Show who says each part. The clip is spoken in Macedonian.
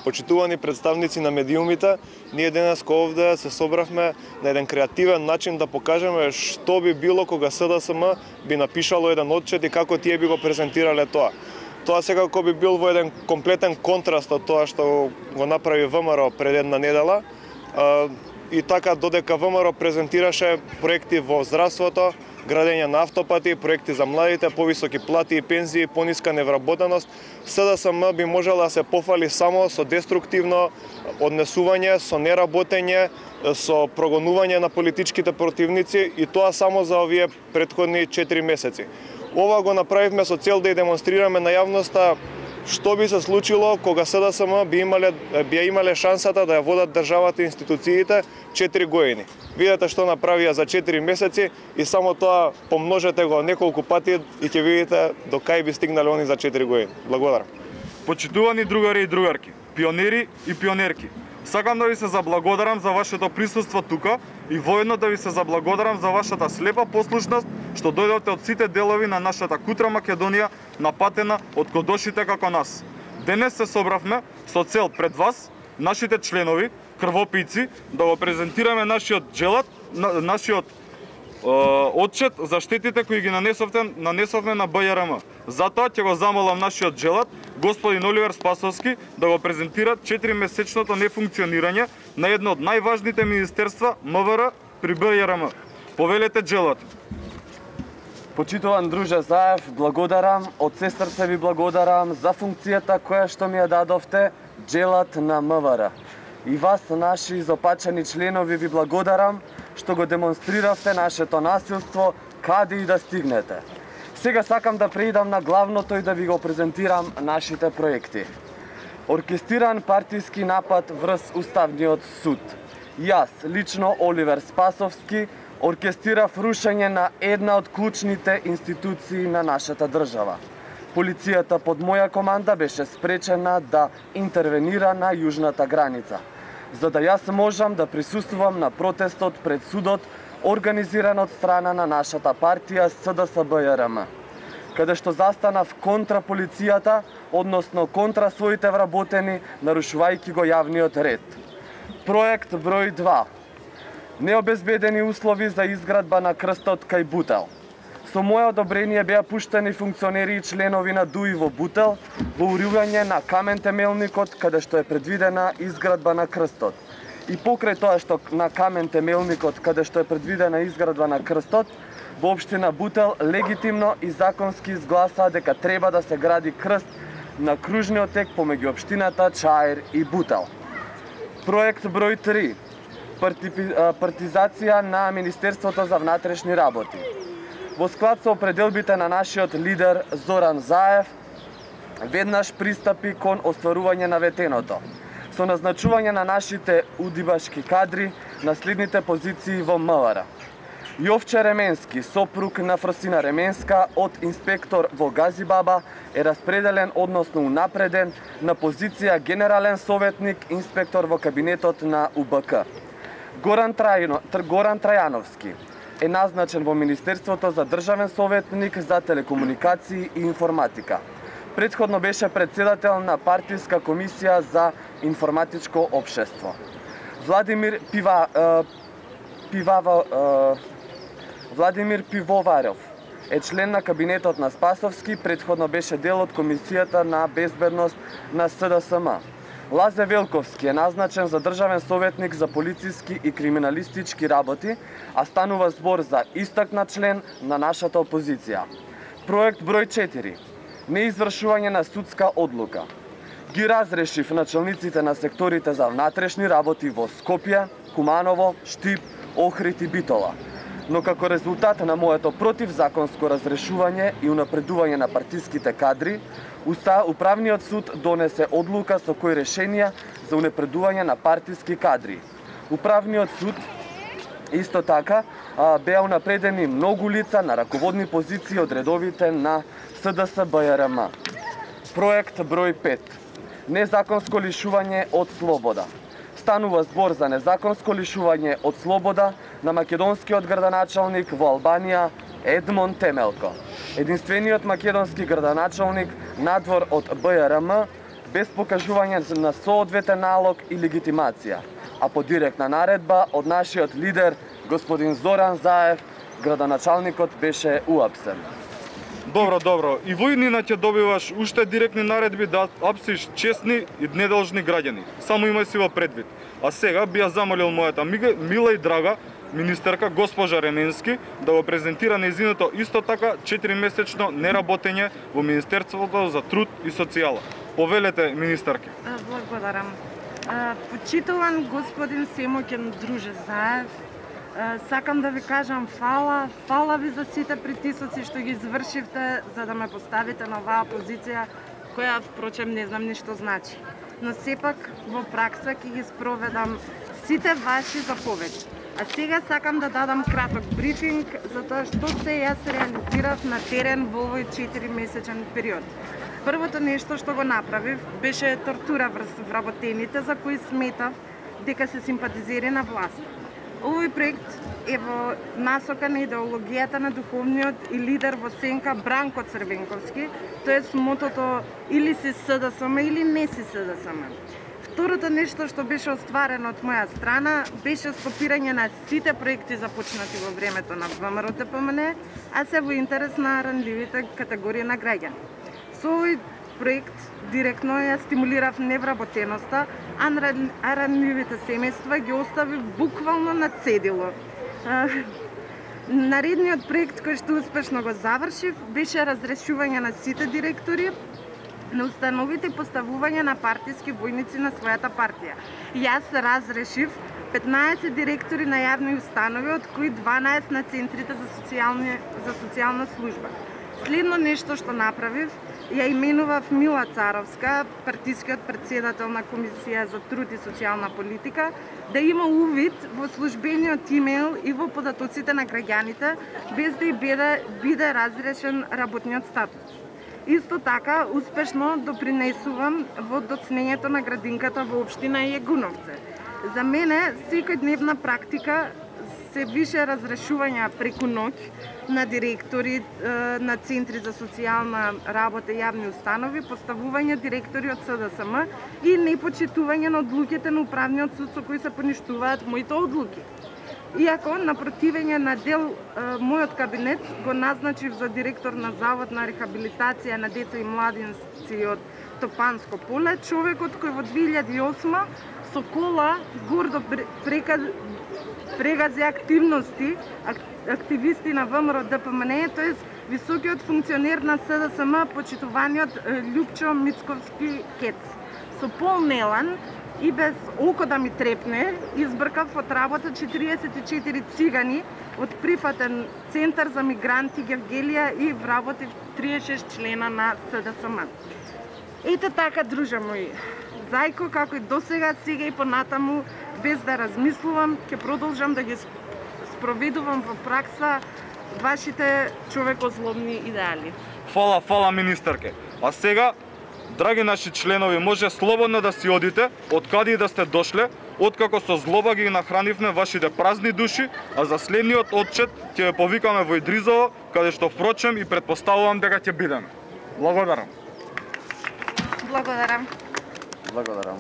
Speaker 1: Почитувани представници на медиумите, ние денеска овде се собравме на еден креативен начин да покажеме што би било кога СДСМ би напишало еден отчет и како тие би го презентирале тоа. Тоа секако би бил во еден комплетен контраст од тоа што го направи ВМРО пред една недела. И така, додека ВМРО презентираше проекти во здравството, градење на автопати, проекти за младите, повисоки плати и пензии, пониска невработеност, СДСМ би можела да се пофали само со деструктивно однесување, со неработење, со прогонување на политичките противници и тоа само за овие претходни 4 месеци. Ова го направивме со цел да и демонстрираме на јавноста што би се случило кога СДСМ би имале шансата да ја водат државата и институциите 4 години. Видете што направија за 4 месеци и само тоа помножете го неколку пати и ќе видите до кај би стигнале они за 4 години. Благодарам.
Speaker 2: Почитувани другари и другарки, пионери и пионерки, сакам да ви се заблагодарам за вашето присуство тука и воедно да ви се заблагодарам за вашата слепа послушност што дојдовте од сите делови на нашата кутра Македонија напатена од кодошите како нас. Денес се собравме со цел пред вас, нашите членови, крвопийци, да го презентираме нашиот джелат, нашиот отчет за штетите кои ги нанесовме на БЈРМ. Затоа ќе го замолам нашиот джелат, господин Оливер Спасовски, да го презентира 4-месечното нефункционирање на едно од најважните министерства МВР при БЈРМ. Повелете джелат.
Speaker 3: Почитуван друже Заев, благодарам, од се срце ви благодарам за функцијата која што ми ја дадовте, джелат на МВР. И вас, наши изопачени членови, ви благодарам што го демонстриравте нашето насилство каде и да стигнете. Сега сакам да преидам на главното и да ви го презентирам нашите проекти. Оркестриран партиски напад врз Уставниот суд. Јас, лично Оливер Спасовски, оркестрирав рушење на една од клучните институции на нашата држава. Полицијата под моја команда беше спречена да интервенира на јужната граница, за да јас можам да присуствувам на протестот пред судот, организиран од страна на нашата партија СДС-БЈРМ, каде што застанав контра полицијата, односно контра своите вработени, нарушувајќи го јавниот ред. Проект број 2. Необезбедени услови за изградба на крстот кај Бутел. Со моје одобрение беа пуштени функционери и членови на ДУИ во Бутел во урување на камен темелникот каде што е предвидена изградба на крстот. И покрај тоа што на камен темелникот каде што е предвидена изградба на крстот, во општина Бутел легитимно и законски изгласа дека треба да се гради крст на кружниот тек помеѓу општината Чаир и Бутел. Проект број 3. Партизација на Министерството за внатрешни работи. Во склад со определбите на нашиот лидер Зоран Заев, веднаш пристапи кон остварување на ветеното, со назначување на нашите удибашки кадри на следните позиции во МВР. Јовче Ременски, сопруг на Фросина Ременска, од инспектор во Газибаба, е распределен, односно унапреден, на позиција генерален советник, инспектор во кабинетот на УБК. Горан Трајановски е назначен во Министерството за државен советник за телекомуникации и информатика. Претходно беше председател на партиска комисија за информатичко општество. Владимир Пивоваров е член на кабинетот на Спасовски, претходно беше дел од комисијата на безбедност на СДСМ. Лазе Велковски е назначен за државен советник за полициски и криминалистички работи, а станува збор за истакнат член на нашата опозиција. Проект број 4. Неизвршување на судска одлука. Ги разрешив началниците на секторите за внатрешни работи во Скопје, Куманово, Штип, Охрид и Битола. Но како резултат на моето противзаконско разрешување и унапредување на партиските кадри, Управниот суд донесе одлука со кој решенија за унапредување на партиски кадри. Управниот суд исто така беа унапредени многу лица на раководни позиции од редовите на СДС-БЈРМ. Проект број 5. Незаконско лишување од слобода. Станува збор за незаконско лишување од слобода на македонскиот градоначалник во Албанија Едмон Темелко. Единствениот македонски градоначалник надвор од БЈРМ без покажување на соодветен налог и легитимација, а по директна наредба од нашиот лидер, господин Зоран Заев, градоначалникот беше уапсен.
Speaker 2: Добро. И во иднина ќе добиваш уште директни наредби да апсиш честни и недолжни граѓани. Само имај си во предвид. А сега би ја замолил мојата мила и драга министерка госпожа Ременски да го презентира нејзиното исто така 4-месечно неработење во Министерството за труд и социјала. Повелете, министерке.
Speaker 4: Благодарам. Почитуван господин Семоќен друже Заев, сакам да ви кажам фала ви за сите притисоци што ги извршивте за да ме поставите на оваа позиција, која впрочем не знам ни што значи. Но сепак во пракса ќе ги спроведам сите ваши заповеди. А сега сакам да дадам краток брифинг за тоа што се јас реализирав на терен во овој 4-месечен период. Првото нешто што го направив беше тортура врз вработените за кои сметав дека се симпатизери на власт. Овој проект е во насока на идеологијата на духовниот и лидер во сенка Бранко Црвенковски, тоест мотото или си СДСМ или не си СДСМ. Второто нешто што беше остварено од моја страна беше стопирање на сите проекти започнати во времето на ВМРО-ДПМН, а се во интерес на ранливите категории на граѓани. Со овој проект директно ја стимулирав невработеноста, а ранливите семејства ги оставив буквално на цедило. Наредниот проект кој што успешно го завршив беше разрешување на сите директори на установите и поставување на партиски војници на својата партија. Јас разрешив 15 директори на јавни установи, од кои 12 на центрите за социјална служба. Следно нешто што направив, ја именував Мила Царовска, партискиот председател на Комисија за труд и социјална политика, да има увид во службениот имејл и во податоците на граѓаните, без да биде разрешен работниот статус. Исто така, успешно допринесувам во доцнењето на градинката во општина Јегуновце. За мене, секојдневна практика се више разрешувања преку ноќ на директори на центри за социјална работа и јавни установи, поставување директори од СДСМ и непочитување на одлуките на управниот суд со кои се поништуваат моите одлуки. Иако, на противење на дел, мојот кабинет го назначив за директор на Завод на рехабилитација на деца и младинци од Топанско поле, човекот кој во 2008 со кола гордо прегази активисти на ВМРО-ДПМН, тоест високиот функционер на СДСМ, почитуваниот Љупчо Мицковски Кец. Со полнелан и без око да ми трепне, избркав од работа 44 цигани од прифатен центар за мигранти Гевгелија и вработив 36 члена на СДСМ. Ете така, друже мои, зајко како и досега, сега и понатаму, без да размислувам, ќе продолжам да ги спроведувам во пракса вашите човекозлобни идеали.
Speaker 2: Фала, министерке. А сега, драги наши членови, може слободно да си одите, од каде и да сте дошле, откако со злоба ги нахранивме вашите празни души, а за следниот отчет ќе ве повикаме во Идризово, каде што впрочем и предпоставувам дека ќе бидеме. Благодарам.
Speaker 4: Благодарам.
Speaker 3: Благодарам.